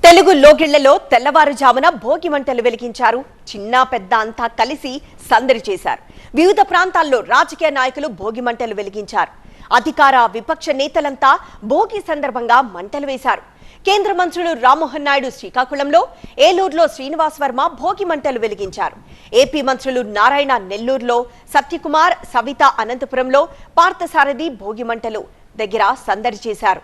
తెలుగు లోగిళ్లలో తెల్లవారుజామున భోగి మంటలు వెలిగించారు. చిన్న పెద్ద అంతా కలిసి సందడి చేశారు. వివిధ ప్రాంతాల్లో రాజకీయ నాయకులు భోగి మంటలు వెలిగించారు. అధికార విపక్ష నేతలంతా భోగి సందర్భంగా మంటలు వేశారు. కేంద్ర మంత్రులు రామ్మోహన్ నాయుడు శ్రీకాకుళంలో, ఏలూరులో శ్రీనివాస్ వర్మ భోగి మంటలు వెలిగించారు. ఏపీ మంత్రులు నారాయణ నెల్లూరులో, సత్యకుమార్ సవిత అనంతపురంలో, పార్థసారథి భోగి మంటలు దగ్గర సందడి చేశారు.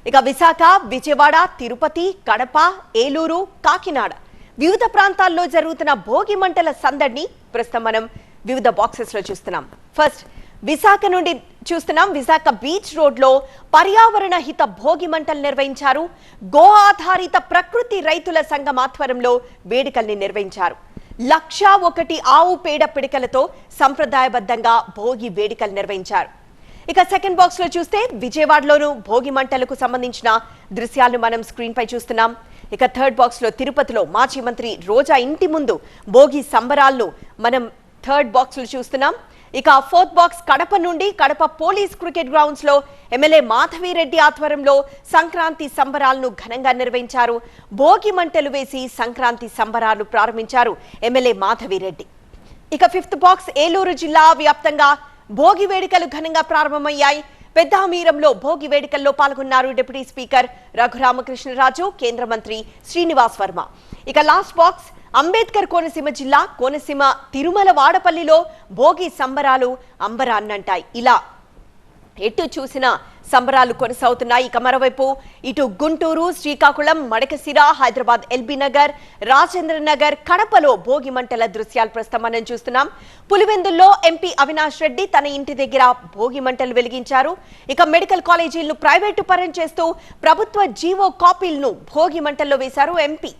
ఇక విశాఖ, విజయవాడ, తిరుపతి, కడప, ఏలూరు, కాకినాడ వివిధ ప్రాంతాల్లో జరుగుతున్న భోగి మంటల సందడిని ప్రస్తుతం మనం వివిధ బాక్సెస్ లో చూస్తున్నాం. ఫస్ట్ విశాఖ నుండి చూస్తున్నాం. విశాఖ బీచ్ రోడ్ లో పర్యావరణ హిత భోగి మంటలు నిర్వహించారు. గో ఆధారిత ప్రకృతి రైతుల సంఘం ఆధ్వర్యంలో వేడుకల్ని నిర్వహించారు. 1,01 ఆవు పేడ పిడికలతో సంప్రదాయబద్ధంగా భోగి వేడుకలు నిర్వహించారు. ఇక సెకండ్ బాక్స్ లో చూస్తే విజయవాడలోను భోగి మంటలకు సంబంధించిన దృశ్యాలను మనం స్క్రీన్ పై చూస్తున్నాం. ఇక థర్డ్ బాక్స్ లో తిరుపతిలో మాజీ మంత్రి రోజా ఇంటి ముందు భోగి సంబరాలను మనం థర్డ్ బాక్స్ లో చూస్తున్నాం. ఇక ఫోర్త్ బాక్స్ కడప నుండి కడప పోలీస్ క్రికెట్ గ్రౌండ్స్ లో ఎమ్మెల్యే మాధవిరెడ్డి ఆధ్వర్యంలో సంక్రాంతి సంబరాలను ఘనంగా నిర్వహించారు. భోగి మంటలు వేసి సంక్రాంతి సంబరాలు ప్రారంభించారు ఎమ్మెల్యే మాధవిరెడ్డి. ఇక ఫిఫ్త్ బాక్స్ ఏలూరు జిల్లా వ్యాప్తంగా భోగి వేడుకలు ఘనంగా ప్రారంభమయ్యాయి. పెద్దామీరంలో భోగి వేడుకల్లో పాల్గొన్నారు డిప్యూటీ స్పీకర్ రఘురామకృష్ణరాజు, కేంద్ర మంత్రి శ్రీనివాస్ వర్మ. ఇక లాస్ట్ బాక్స్ అంబేద్కర్ కోనసీమ జిల్లా కోనసీమ తిరుమల వాడపల్లిలో భోగి సంబరాలు అంబరాన్నంటాయి. ఇలా ఎటు చూసిన సంబరాలు కొనసాగుతున్నాయి. ఇక మరోవైపు ఇటు గుంటూరు, శ్రీకాకుళం, మడకశిర, హైదరాబాద్ ఎల్బీ నగర్, రాజేంద్ర నగర్, కడపలో భోగి మంటల దృశ్యాలు ప్రస్తుతం మనం చూస్తున్నాం. పులివెందుల్లో ఎంపీ అవినాష్ రెడ్డి తన ఇంటి దగ్గర భోగి మంటలు వెలిగించారు. ఇక మెడికల్ కాలేజీలను ప్రైవేటు పరం చేస్తూ ప్రభుత్వ జీవో కాపీలను భోగి మంటల్లో వేశారు ఎంపీ.